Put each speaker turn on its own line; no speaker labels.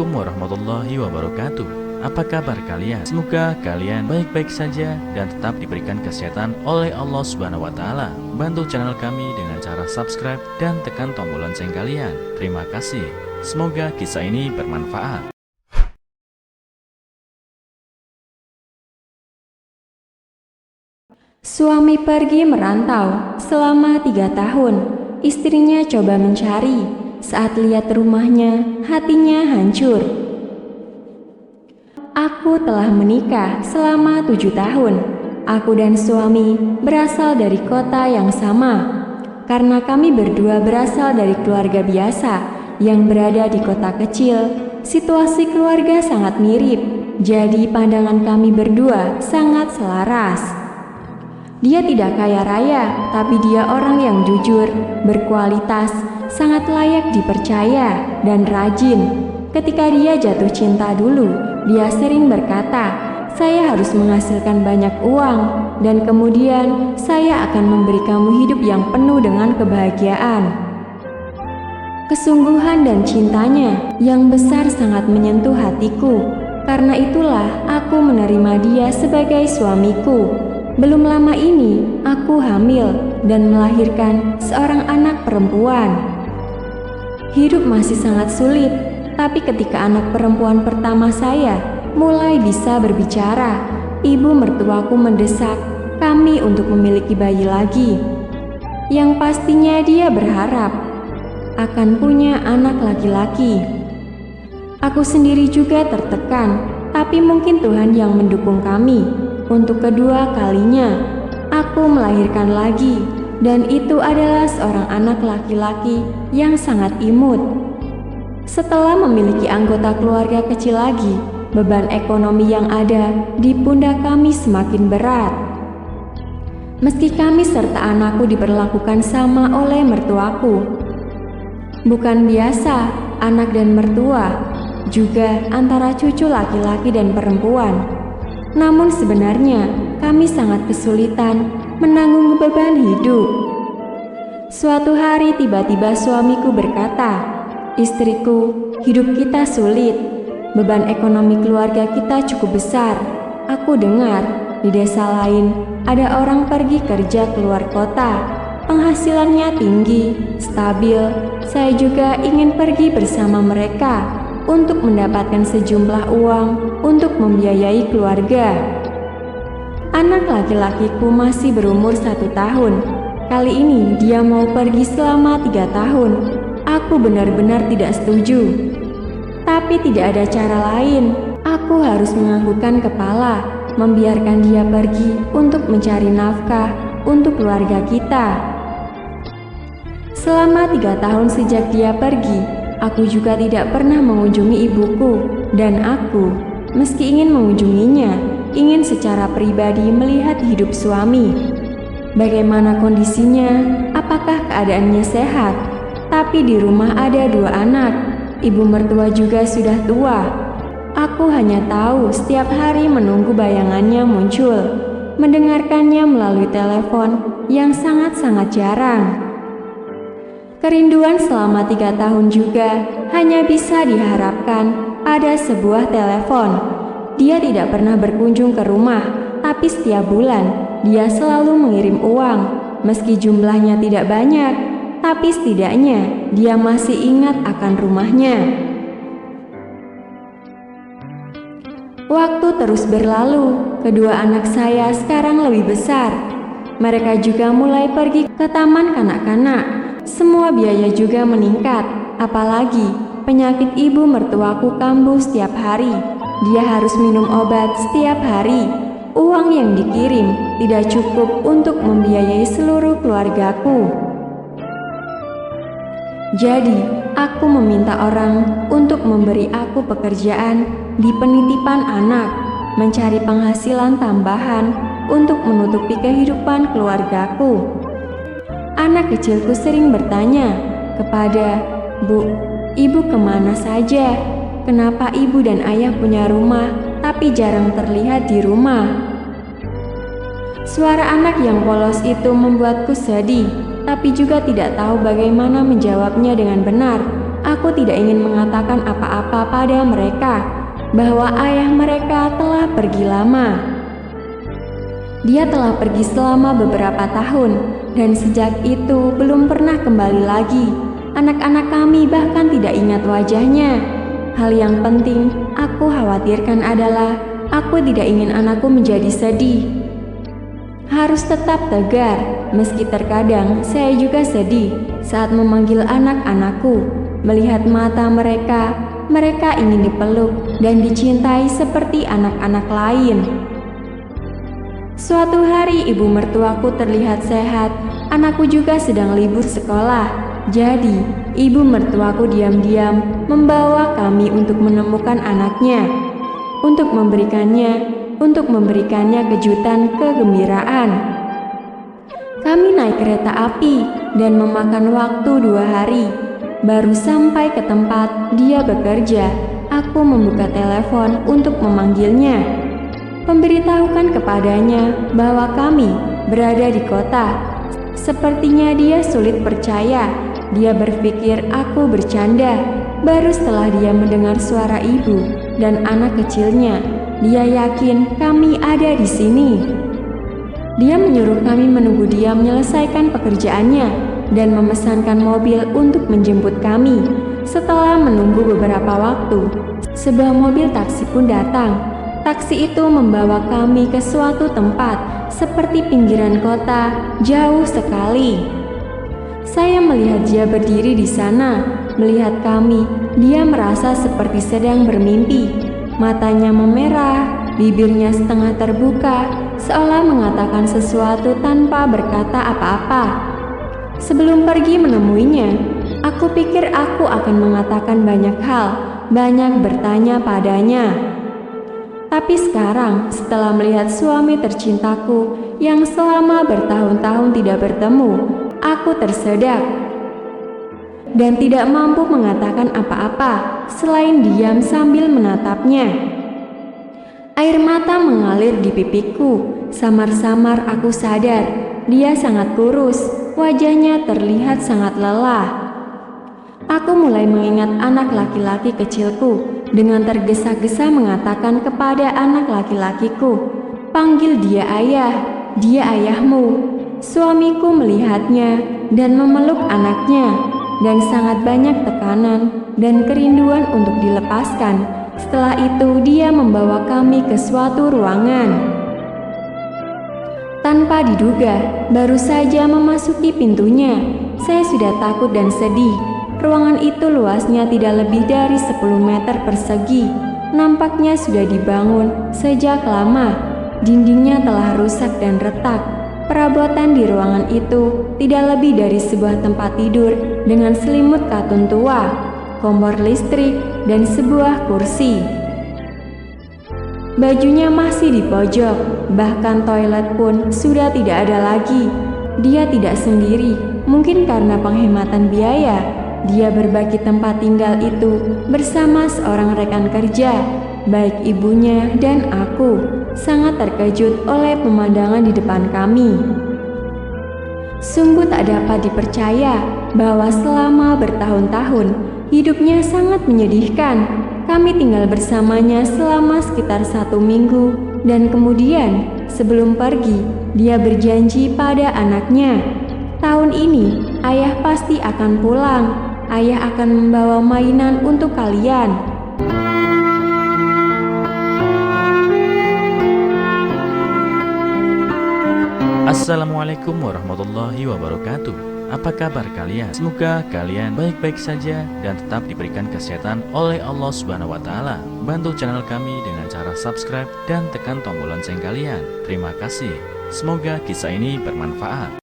Assalamualaikum warahmatullahi wabarakatuh. Apa kabar kalian? Semoga kalian baik-baik saja dan tetap diberikan kesehatan oleh Allah Subhanahu wa taala. Bantu channel kami dengan cara subscribe dan tekan tombol lonceng kalian. Terima kasih. Semoga kisah ini bermanfaat.
Suami pergi merantau selama 3 tahun. Istrinya coba mencari. Saat lihat rumahnya, hatinya hancur. Aku telah menikah selama 7 tahun. Aku dan suami berasal dari kota yang sama. Karena kami berdua berasal dari keluarga biasa yang berada di kota kecil, situasi keluarga sangat mirip. Jadi pandangan kami berdua sangat selaras. Dia tidak kaya raya, tapi dia orang yang jujur, berkualitas, sangat layak dipercaya, dan rajin. Ketika dia jatuh cinta dulu, dia sering berkata, "Saya harus menghasilkan banyak uang, dan kemudian saya akan memberi kamu hidup yang penuh dengan kebahagiaan." Kesungguhan dan cintanya yang besar sangat menyentuh hatiku. Karena itulah aku menerima dia sebagai suamiku. Belum lama ini, aku hamil dan melahirkan seorang anak perempuan. Hidup masih sangat sulit, tapi ketika anak perempuan pertama saya mulai bisa berbicara, ibu mertuaku mendesak kami untuk memiliki bayi lagi. Yang pastinya dia berharap akan punya anak laki-laki. Aku sendiri juga tertekan, tapi mungkin Tuhan yang mendukung kami. Untuk kedua kalinya, aku melahirkan lagi, dan itu adalah seorang anak laki-laki yang sangat imut. Setelah memiliki anggota keluarga kecil lagi, beban ekonomi yang ada di pundak kami semakin berat. Meski kami serta anakku diperlakukan sama oleh mertuaku. Bukan biasa, anak dan mertua, juga antara cucu laki-laki dan perempuan. Namun sebenarnya kami sangat kesulitan menanggung beban hidup. Suatu hari tiba-tiba suamiku berkata, "Istriku, hidup kita sulit. Beban ekonomi keluarga kita cukup besar. Aku dengar di desa lain ada orang pergi kerja keluar kota. Penghasilannya tinggi, stabil. Saya juga ingin pergi bersama mereka untuk mendapatkan sejumlah uang untuk membiayai keluarga." Anak laki-lakiku masih berumur 1 tahun. Kali ini dia mau pergi selama 3 tahun. Aku benar-benar tidak setuju. Tapi tidak ada cara lain. Aku harus menganggukkan kepala, membiarkan dia pergi untuk mencari nafkah untuk keluarga kita. Selama 3 tahun sejak dia pergi, aku juga tidak pernah mengunjungi ibuku, dan aku, meski ingin mengunjunginya, ingin secara pribadi melihat hidup suami. Bagaimana kondisinya? Apakah keadaannya sehat? Tapi di rumah ada 2 anak, ibu mertua juga sudah tua. Aku hanya tahu setiap hari menunggu bayangannya muncul, mendengarkannya melalui telepon yang sangat-sangat jarang. Kerinduan selama 3 tahun juga hanya bisa diharapkan pada sebuah telepon. Dia tidak pernah berkunjung ke rumah, tapi setiap bulan dia selalu mengirim uang. Meski jumlahnya tidak banyak, tapi setidaknya dia masih ingat akan rumahnya. Waktu terus berlalu, kedua anak saya sekarang lebih besar. Mereka juga mulai pergi ke taman kanak-kanak. Semua biaya juga meningkat, apalagi penyakit ibu mertuaku kambuh setiap hari. Dia harus minum obat setiap hari. Uang yang dikirim tidak cukup untuk membiayai seluruh keluargaku. Jadi, aku meminta orang untuk memberi aku pekerjaan di penitipan anak, mencari penghasilan tambahan untuk menutupi kehidupan keluargaku. Anak kecilku sering bertanya kepada, "Bu, ibu kemana saja? Kenapa ibu dan ayah punya rumah, tapi jarang terlihat di rumah?" Suara anak yang polos itu membuatku sedih, tapi juga tidak tahu bagaimana menjawabnya dengan benar. aku tidak ingin mengatakan apa-apa pada mereka bahwa ayah mereka telah pergi lama. Dia telah pergi selama beberapa tahun dan sejak itu belum pernah kembali lagi. Anak-anak kami bahkan tidak ingat wajahnya. Hal yang penting aku khawatirkan adalah aku tidak ingin anakku menjadi sedih. Harus tetap tegar, meski terkadang saya juga sedih saat memanggil anak-anakku. Melihat mata mereka, mereka ingin dipeluk dan dicintai seperti anak-anak lain. Suatu hari ibu mertuaku terlihat sehat, anakku juga sedang libur sekolah. Jadi, ibu mertuaku diam-diam membawa kami untuk menemukan anaknya, untuk memberikannya kejutan kegembiraan. Kami naik kereta api dan memakan waktu 2 hari. Baru sampai ke tempat dia bekerja, aku membuka telepon untuk memanggilnya, memberitahukan kepadanya bahwa kami berada di kota. Sepertinya dia sulit percaya. Dia berpikir aku bercanda. Baru setelah dia mendengar suara ibu dan anak kecilnya, dia yakin kami ada di sini. Dia menyuruh kami menunggu dia menyelesaikan pekerjaannya dan memesankan mobil untuk menjemput kami. Setelah menunggu beberapa waktu, sebuah mobil taksi pun datang. Taksi itu membawa kami ke suatu tempat seperti pinggiran kota, jauh sekali. Saya melihat dia berdiri di sana, melihat kami. Dia merasa seperti sedang bermimpi. Matanya memerah, bibirnya setengah terbuka, seolah mengatakan sesuatu tanpa berkata apa-apa. Sebelum pergi menemuinya, aku pikir aku akan mengatakan banyak hal, banyak bertanya padanya. Tapi sekarang, setelah melihat suami tercintaku yang selama bertahun-tahun tidak bertemu, aku tersedak dan tidak mampu mengatakan apa-apa selain diam sambil menatapnya. Air mata mengalir di pipiku. Samar-samar aku sadar dia sangat kurus, wajahnya terlihat sangat lelah. Aku mulai mengingat anak laki-laki kecilku. Dengan tergesa-gesa mengatakan kepada anak laki-lakiku, "Panggil dia ayah, dia ayahmu." Suamiku melihatnya dan memeluk anaknya, dan sangat banyak tekanan dan kerinduan untuk dilepaskan. Setelah itu dia membawa kami ke suatu ruangan. Tanpa diduga, baru saja memasuki pintunya, saya sudah takut dan sedih. Ruangan itu luasnya tidak lebih dari 10 meter persegi. Nampaknya sudah dibangun sejak lama. Dindingnya telah rusak dan retak. Perabotan di ruangan itu tidak lebih dari sebuah tempat tidur dengan selimut katun tua, kompor listrik, dan sebuah kursi. Bajunya masih di pojok, bahkan toilet pun sudah tidak ada lagi. Dia tidak sendiri, mungkin karena penghematan biaya. Dia berbagi tempat tinggal itu bersama seorang rekan kerja, baik ibunya dan aku. Sangat terkejut oleh pemandangan di depan kami. Sungguh tak dapat dipercaya bahwa selama bertahun-tahun hidupnya sangat menyedihkan. Kami tinggal bersamanya selama sekitar 1 minggu, dan kemudian sebelum pergi dia berjanji pada anaknya, "Tahun ini ayah pasti akan pulang. Ayah akan membawa mainan untuk kalian."
Assalamualaikum warahmatullahi wabarakatuh. Apa kabar kalian? Semoga kalian baik-baik saja dan tetap diberikan kesehatan oleh Allah Subhanahu wa taala. Bantu channel kami dengan cara subscribe dan tekan tombol lonceng kalian. Terima kasih. Semoga kisah ini bermanfaat.